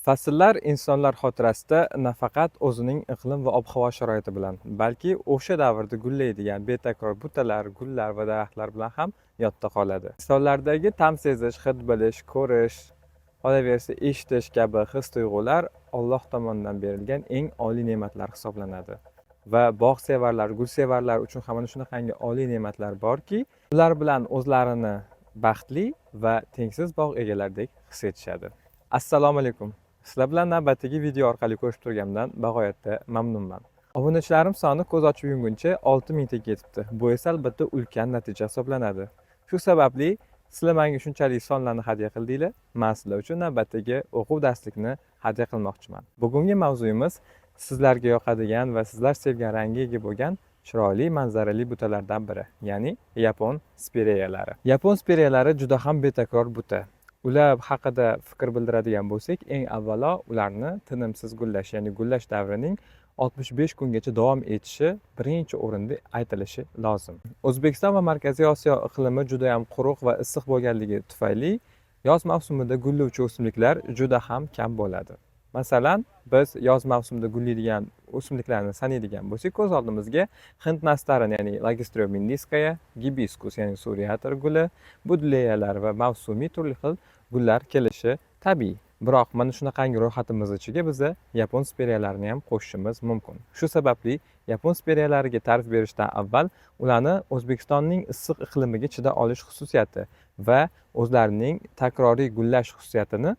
Fasllar insonlar xotirasida nafaqat o'zining iqlim va ob-havo sharoiti bilan, balki o'sha davrda gullaydigan betakror butalar, gullar va daraxtlar bilan ham yodda qoladi. Insonlardagi ta'm sezish, hid bilish, ko'rish, qolaversa eshitish kabi his-tuyg'ular Alloh tomonidan berilgan eng oliy ne'matlar hisoblanadi. Va bog'sevarlar, gulsevarlar uchun ham mana shunaqangi oliy ne'matlar borki, ular bilan o'zlarini baxtli va tengsiz bog' egalaridek his etishadi. Assalomu alaykum. Sizlar bilan navbatdagi video orqali ko'rishib turganimdan bag'oyatda mamnunman. Obunachilarim soni ko'z ochib yumguncha 6000 taga yetibdi. Bu esa albatta ulkan natija hisoblanadi. Shu sababli sizlar menga shunchalik sonlarni hadya qildinglar. Men sizlar uchun navbatdagi o'quv darslikni hadya qilmoqchiman. Bugungi mavzuyimiz sizlarga yoqadigan va sizlar sevgan rangiga ega bo'lgan chiroyli manzarali butalardan biri, ya'ni yapon spireyalari. Yapon spireyalari juda ham betakror buta. Ular haqida fikr bildiradigan bo'lsak, eng avvalo ularni tinimsiz gullash, ya'ni gullash davrining 65 kungacha davom etishi birinchi o'rinda aytilishi lozim. O'zbekiston va Markaziy Osiyo iqlimi juda ham quruq va issiq bo'lganligi tufayli yoz mavsumida gullovchi o'simliklar juda ham kam bo'ladi. Masalan, biz yoz mavsumida gullaydigan o'simliklarni sanaydigan bo'lsak, ko'z oldimizga hind nastarini, ya'ni Lagestreo indiskaya, gibiskus, ya'ni Suriya atir guli, budleyalar va mavsumiy turli xil gullar kelishi tabiiy. Biroq mana shunaqangi ro'yxatimiz ichiga biz yapon spireyalarini ham qo'shishimiz mumkin. Shu sababli yapon spireyalariga ta'rif berishdan avval ularni O'zbekistonning issiq iqlimiga chida olish xususiyati va o'zlarining takroriy gullash xususiyatini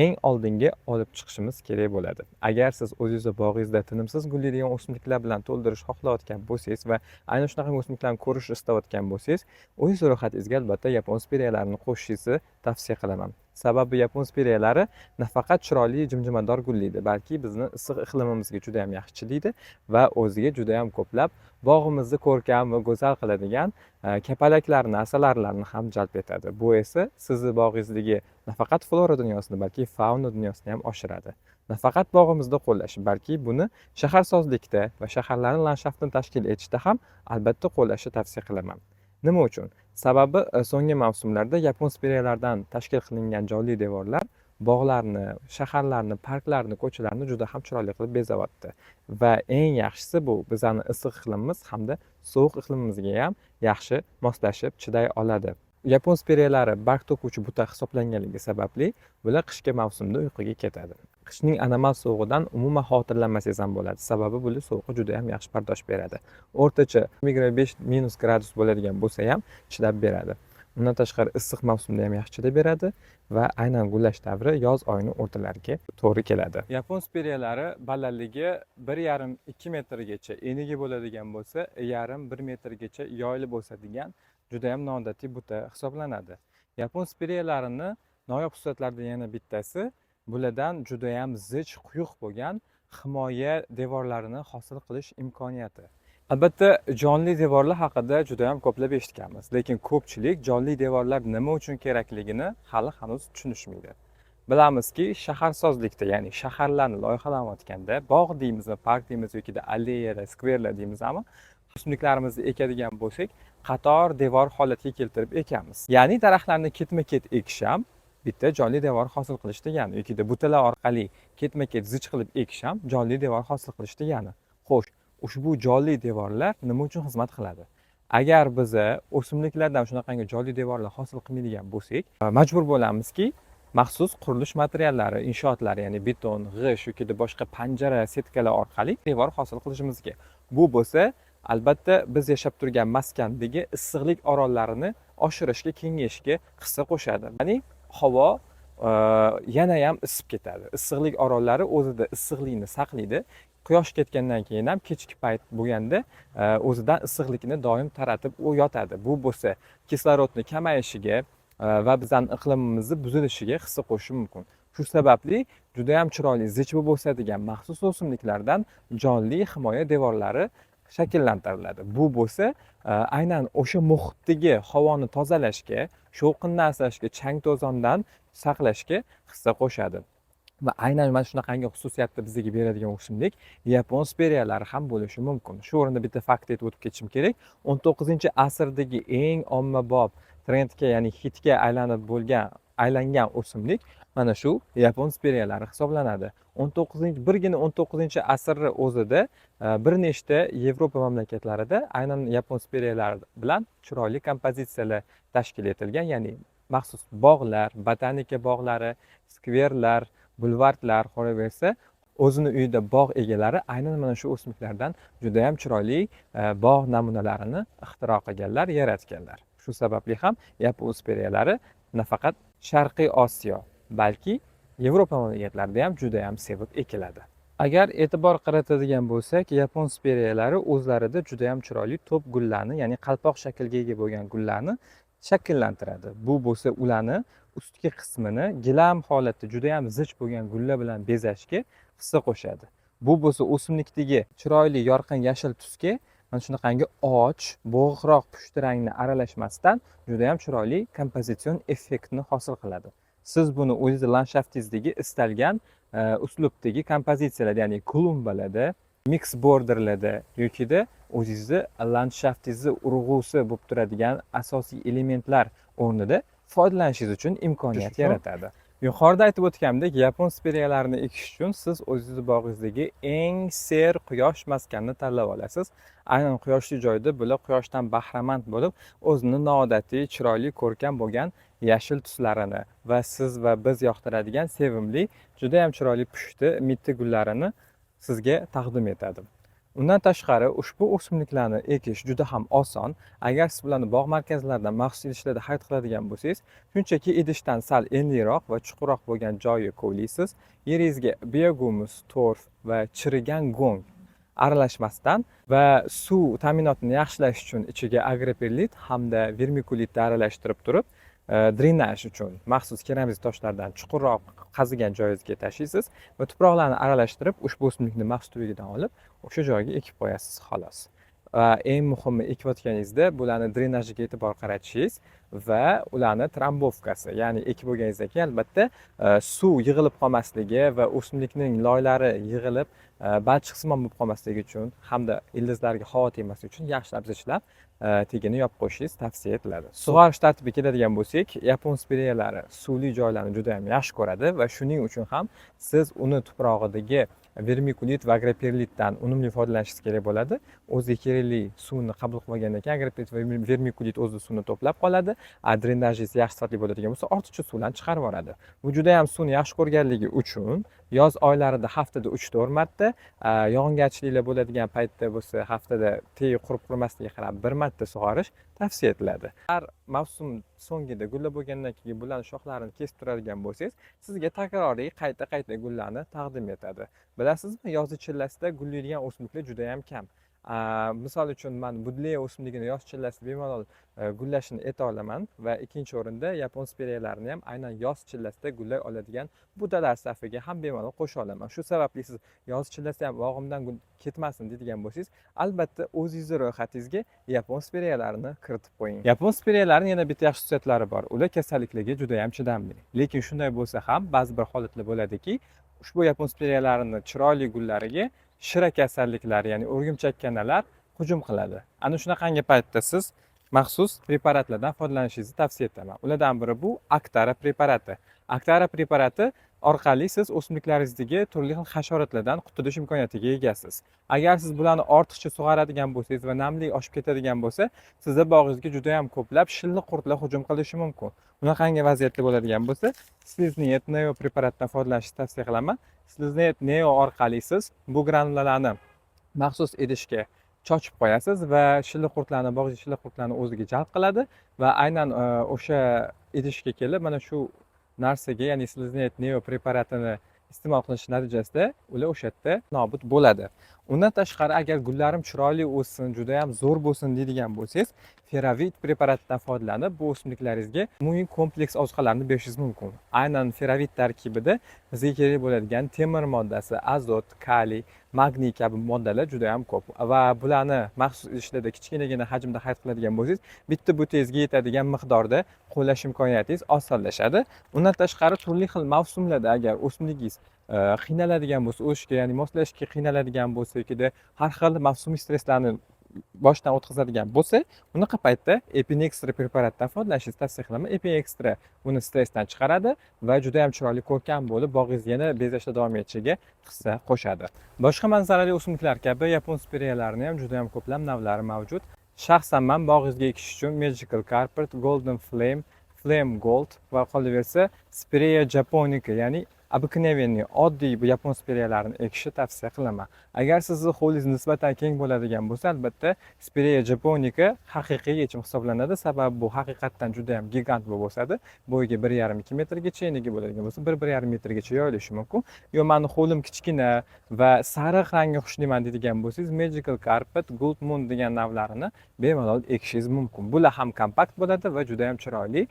eng oldinga olib chiqishimiz kerak bo'ladi. Agar siz o'zingizning bog'ingizda tinimsiz gullaydigan o'simliklar bilan to'ldirish xohlayotgan bo'lsangiz va aynan shunaqa o'simliklarni ko'rish istayotgan bo'lsangiz, o'zingiz ro'yxatingizga albatta yapon spireyalarini qo'shishingizni tavsiya qilaman. Sababi yapon spireyalari nafaqat chiroyli jimjimador gullaydi, balki bizni issiq iqlimimizga juda ham yaxshi chidaydi va o'ziga juda ham ko'plab bog'imizni ko'rkam va go'zal qiladigan kapalaklarni, asalarilarni ham jalb etadi. Bu esa sizni bog'ingizdagi nafaqat flora dunyosini, balki fauna dunyosini ham oshiradi. Nafaqat bog'imizda qo'llash, balki buni shaharsozlikda va shaharlarning landshaftini tashkil etishda ham albatta qo'llashni tavsiya qilaman. Nima uchun? Sababi so'nggi mavsumlarda yapon spireylardan tashkil qilingan jonli devorlar bog'larni, shaharlarni, parklarni, ko'chalarni juda ham chiroyli qilib bezavyapti. Va eng yaxshisi bu bizning issiq iqlimimiz hamda sovuq iqlimimizga ham yaxshi moslashib chiday oladi. Yapon spireylari barg to'kuvchi buta hisoblanganligi sababli bular qishki mavsumda uyquga ketadi. Qishning anomal sovug'idan umuman xavotirlanmasangiz ham bo'ladi. Sababi bular sovuqqa juda ham yaxshi bardosh beradi. O'rtacha 25- gradus bo'ladigan bo'lsa ham chidab beradi. Undan tashqari issiq mavsumda ham yaxshi chidab beradi va aynan gullash davri yoz oyining o'rtalariga to'g'ri keladi. Yapon spireylari balandligi 1,5-2 metrgacha eniga bo'ladigan bo'lsa, 1,5-1 metrgacha yoyilib o'sadigan juda ham noodatiy buta hisoblanadi. Yapon spireylarini noyob xususiyatlaridan yana bittasi bulardan juda ham zich, quyuq bo'lgan himoya devorlarini hosil qilish imkoniyati. Albatta, jonli devorlar haqida juda ham ko'plab eshitganmiz, lekin ko'pchilik jonli devorlar nima uchun kerakligini hali hanuz tushunishmaydi. Bilamizki, shaharsozlikda, ya'ni shaharlarni loyihalanayotganda bog' deymizmi, park deymiz yoki alleyalar, skverlar deymiz, ammo o'simliklarimizni ekadigan bo'lsak, qator devor holatga keltirib ekamiz. Ya'ni daraxtlarni ketma-ket ekish ham bitta jonli devor hosil qilish degani, yoki butalar orqali ketma-ket zich qilib ekish ham jonli devor hosil qilish degani. Xo'sh, ushbu jonli devorlar nima uchun xizmat qiladi? Agar biz o'simliklardan shunaqangi jonli devorlar hosil qilmaydigan bo'lsak, majbur bo'lamizki, maxsus qurilish materiallari, inshootlar, ya'ni beton, g'isht yoki boshqa panjara, setkalar orqali devor hosil qilishimizga. Bu bo'lsa, albatta biz yashab turgan maskandagi issiqlik orollarini oshirishga, kengayishga hissa qo'shadi. Ya'ni havo yana ham isib ketadi. Issiqlik orollari o'zida issiqlikni saqlaydi. Quyosh ketgandan keyin ham kechki payt bo'lganda o'zidan issiqlikni doim taratib yotadi. Bu bo'lsa kislorodni kamayishiga va bizning iqlimimizni buzilishiga hissa qo'shishi mumkin. Shu sababli juda ham chiroyli zich bo'ladigan maxsus o'simliklardan jonli himoya devorlari shakllantiriladi. Bu bo'lsa aynan o'sha muhitdagi havoni tozalashga, shovqindan asrashga, chang to'zondan saqlashga hissa qo'shadi. Va aynan mana shunaqangi xususiyatni bizga beradigan o'simlik yapon spireyalari ham bo'lishi mumkin. Shu o'rinda bitta fakt aytib o'tib ketishim kerak. 19-asrdagi eng ommabop trendga, ya'ni hitga aylanib bo'lgan aylangan o'simlik mana shu yapon speriyalari hisoblanadi. 19 asrning o'zida bir nechta Yevropa mamlakatlarida aynan yapon speriyalari bilan chiroyli kompozitsiyalar tashkil etilgan, ya'ni maxsus bog'lar, botanika bog'lari, skverlar, bulvarlar, qolaversa o'zini uyida bog' egalari aynan mana shu o'simliklardan juda ham chiroyli bog' namunalarini ixtiro qilganlar, yaratganlar. Shu sababli ham yapon speriyalari nafaqat Sharqiy Osiyo, balki Yevropa mamlakatlarida ham juda ham sevib ekiladi. Agar e'tibor qaratadigan bo'lsak, yapon speriyalari o'zlarida juda ham chiroyli to'p gullarni, ya'ni qalpoq shaklga ega bo'lgan gullarni shakllantiradi. Bu bo'lsa ularni ustki qismini gilam holatda juda ham zich bo'lgan gullar bilan bezashga hissa qo'shadi. Bu bo'lsa o'simlikdagi chiroyli yorqin yashil tusga mana shunaqangi och, bo'g'roq pushti rangni aralashmasdan juda ham chiroyli kompozitsion effektni hosil qiladi. Siz buni o'zingiz landshaftingizdagi istalgan uslubdagi kompozitsiyalarda, ya'ni klumbalarda, mix borderlarda yokida o'zingizni landshaftingizni urg'usi bo'lib turadigan asosiy elementlar o'rnida foydalanishingiz uchun imkoniyat yaratadi. Yuqorida aytib o'tganimdek, yapon speriyalarini ekish uchun siz o'zingiz bog'ingizdagi eng ser quyosh maskanini tanlab olasiz. Aynan quyoshli joyda bular quyoshdan bahramand bo'lib, o'zini noodatiy, chiroyli, ko'rkam bo'lgan yashil tuslarini va siz va biz yoqtiradigan sevimli, juda ham chiroyli pushti, mitti gullarini sizga taqdim etadi. Undan tashqari ushbu o'simliklarni ekish juda ham oson. Agar siz ularni bog' markazlaridan maxsus idishlarda xarid qiladigan bo'lsangiz, shunchaki idishdan sal enliroq va chuqurroq bo'lgan joyi kovlaysiz. Yeringizga biogumus, torf va chirigan gong aralashmasdan va suv ta'minotini yaxshilash uchun ichiga agroperlit hamda vermikulitni aralashtirib turib, drenaj uchun maxsus keramik toshlardan chuqurroq qazigan joyingizga tashlaysiz va tuproqlarni aralashtirib ushbu o'simlikni maxsus tubigidan olib o'sha joyga ekib qo'yasiz, xolos. Va eng muhimi, ekayotganingizda bularni drenajiga e'tibor qaratishingiz va ularni trombovkasi, ya'ni ekib bo'lganingizdan keyin albatta suv yig'ilib qolmasligi va o'simlikning loylari yig'ilib balchiqsimon bo'lib qolmasligi uchun hamda ildizlarga havo tegmasligi uchun yaxshilab zichlab tegini yopib qo'yishingiz tavsiya etiladi. Sug'orish tartibiga keladigan bo'lsak, yapon speriyalari suvli joylarni juda ham yaxshi ko'radi va shuning uchun ham siz uni tuprog'idagi vermikulit va agroperlitdan unumli foydalanishingiz kerak bo'ladi. O'ziga kerakli suvni qabul qilmagandan keyin agroperlit va vermikulit o'z suvni to'plab qoladi. Drenajingiz yaxshi sifatli bo'ladigan bo'lsa, ortiqcha suvlarni chiqarib yuboradi. Bu juda ham suvni yaxshi ko'rganligi uchun yoz oylarida haftada 3-4 marta, yog'ingarchiliklar bo'ladigan paytda bo'lsa haftada tegi qurib qurmasligiga qarab 1 marta sug'orish tavsiya etiladi. Har mavsum so'ngida gullar bo'lgandan keyin bularning shoxlarini kesib turadigan bo'lsangiz, sizga takroriy qayta gullarni taqdim etadi. Bilasizmi, yoz chillasida gullaydigan o'simliklar juda ham kam. Misol uchun men budleya o'simligini yoz chillasida bemalol gullashini ayta olaman va ikkinchi o'rinda yapon speriyalarini ham aynan yoz chillasida gullay oladigan budalar safiga ham bemalol qo'sha olaman. Shu sababli siz yoz chillasida ham bog'imdan gul ketmasin deydigan bo'lsangiz, albatta o'zingizning ro'yxatingizga yapon speriyalarini kiritib qo'ying. Yapon speriyalarining yana bitta yaxshi xususiyatlari bor. Ular kasalliklarga juda ham chidamli. Lekin shunday bo'lsa ham ba'zi bir holatlar bo'ladiki, ushbu yapon speriyalarining chiroyli gullariga shira kasalliklari, ya'ni o'rgimchak kanalar hujum qiladi. Ana shunaqangi paytda siz maxsus preparatlardan foydalanishingizni tavsiya etaman. Ulardan biri bu Actara preparati. Actara preparati orqali siz o'simliklaringizdagi turli xil hasharotlardan qutulish imkoniyatiga egasiz. Agar siz bularni ortiqcha sug'oradigan bo'lsangiz va namlik oshib ketadigan bo'lsa, sizga bog'ingizga juda ham ko'plab shilliq qurtlar hujum qilishi mumkin. Bunaqangi vaziyatda bo'ladigan bo'lsa, Sliznet Neo preparatidan foydalanishni tavsiya qilaman. Sliznet Neo orqali siz bu granulalarni maxsus idishga chochib qo'yasiz va shilliq qurtlarni, bog'dagi shilliq qurtlarni o'ziga jalb qiladi va aynan o'sha idishga kelib mana shu narsaga, ya'ni Sliznet Neo preparatini iste'mol qilish natijasida ular o'sha yerda nobud bo'ladi. Undan tashqari, agar gullarim chiroyli o'ssin, juda ham zo'r bo'lsin deydigan bo'lsangiz, Feravit preparatidan foydalanib bu o'simliklaringizga umumiy kompleks ozuqalarni berishingiz mumkin. Aynan Feravit tarkibida bizga kerak bo'ladigan temir moddasi, azot, kaliy, magniy kabi moddalar juda ham ko'p va bularni maxsus idishlarda kichkinagina hajmda xarid qiladigan bo'lsangiz, bitta butangizga yetadigan miqdorda qo'llash imkoniyatingiz osonlashadi. Undan tashqari, turli xil mavsumlarda agar o'simligingiz qiynaladigan bo'lsa, o'sishga, ya'ni moslashga qiynaladigan bo'lsa, yokida har xil mavsumiy stresslarni boshdan o'tkazadigan bo'lsa, unaqa paytda Epinextra preparatdan foydalanishingizni tavsiya qilaman. Epinextra uni stressdan chiqaradi va juda ham chiroyli ko'rkam bo'lib, bog'ingizni yana bezashda davom etishiga hissa qo'shadi. Boshqa manzarali o'simliklar kabi yapon spireyalarini ham juda ham ko'plab navlari mavjud. Shaxsan men bog'ingizga ekish uchun Magical Carpet, Golden Flame, Flame Gold va qolaversa Spirea japonica, ya'ni обыкновенный oddiy bu yapon spireyalarini ekishni tavsiya qilaman. Agar sizni ho'lingiz nisbatan keng bo'ladigan bo'lsa, albatta Spirea japonica haqiqiy yechim hisoblanadi. Sababi bu haqiqatdan juda ham gigant bo'lib o'sadi. Bo'yiga 1,5-2 metrgacha, eniga bo'ladigan bo'lsa 1-1,5 metrgacha yoyilishi mumkin. Yo, meni ho'lim kichkina va sariq rangga xushlayman deydigan bo'lsangiz, Magical Carpet, Gold Moon degan navlarini bemalol ekishingiz mumkin. Bular ham kompakt bo'ladi va juda ham chiroyli.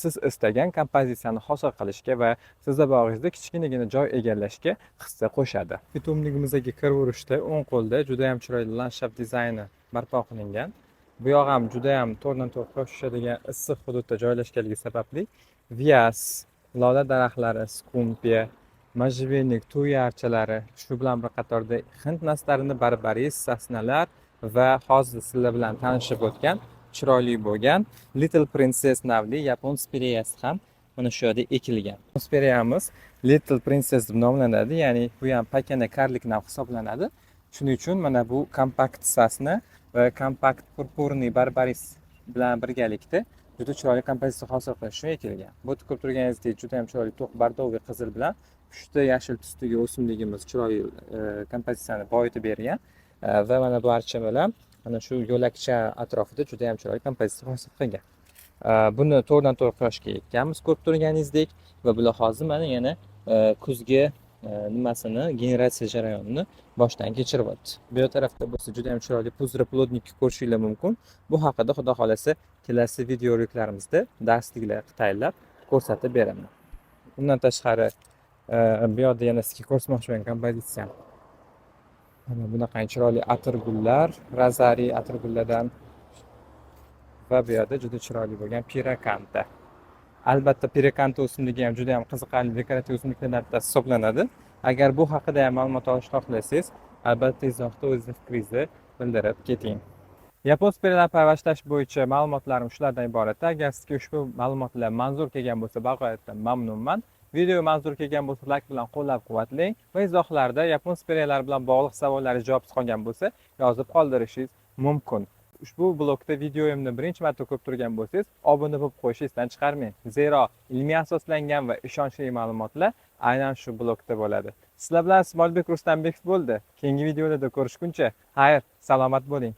Siz istagan kompozitsiyani hosil qilishga va sizni bog'ingizda kichkinagina joy egallashga hissa qo'shadi. Bitumligimizdagi kiraverishda o'ng qo'lda juda ham chiroyli landshaft dizayni barpo qilingan. Bu yoq ham juda ham to'rdan-to'rt quyosh tushadigan issiq hududda joylashganligi sababli viyas, lola daraxtlari, skumpiya, можжевельник, tuya archalari, shu bilan bir qatorda hind naslarini barbaris, sasnalar va hozir sizlar bilan tanishib o'tgan chiroyli bo'lgan Little Princess navli yapon spireyasi ham mana shu yerda ekilgan. Spireyamiz Little Princess deb nomlanadi, ya'ni bu ham pakana karlik nav hisoblanadi. Shuning uchun mana bu kompakt sasna va kompakt purpurniy barbaris bilan birgalikda juda chiroyli kompozitsiya hosil qilish uchun ekilgan. Bu ko'rib turganingizdek juda ham chiroyli to'q bordoviy qizil bilan pushti yashil tusdagi o'simligimiz chiroyli kompozitsiyani boyitib bergan va mana bu archa bilan mana shu yo'lakcha atrofida juda ham chiroyli kompozitsiya hosil qilgan. Buni to'rdan-to'rt quyoshga ekkanmiz ko'rib turganingizdek va bular hozir mana yana kuzgi nimasini, generatsiya jarayonini boshdan kechiryapti. Bu tarafda bo'lsa juda ham chiroyli pudra plodnikni ko'rishingiz mumkin. Bu haqida xudo xolasa kelasi videoroliklarimizda darsliklar tayyorlab ko'rsatib beraman. Undan tashqari bu yerda yana sizga ko'rsatmoqchi bo'lgan kompozitsiya. Mana bunaqa chiroyli atirgullar, razari atirgullardan va bu yerda juda chiroyli bo'lgan pirakanta. Albatta pirakanta o'simligi ham juda ham qiziqarli dekorativ o'simliklardan bittasi hisoblanadi. Agar bu haqida ham ma'lumot olishni xohlasangiz, albatta izohda o'zingiz fikringizni bildirib keting. Yapon spireylar parvarishlash bo'yicha ma'lumotlarim shulardan iborat. Agar sizga ushbu ma'lumotlar manzur kelgan bo'lsa, bag'oyatdan mamnunman. Video manzur kelgan bo'lsa, like bilan qo'llab-quvvatlang va izohlarda yapon spireylar bilan bog'liq savollaringiz javobsiz qolgan bo'lsa, yozib qoldirishingiz mumkin. Ushbu blogda videoyimni birinchi marta ko'rib turgan bo'lsangiz, obuna bo'lib qo'yishni esdan chiqarmang. Zero ilmiy asoslangan va ishonchli ma'lumotlar aynan shu blogda bo'ladi. Sizlar bilan Ismoilbek Rustambekov bo'ldi. Keyingi videolarda ko'rishguncha, xayr, salomat bo'ling.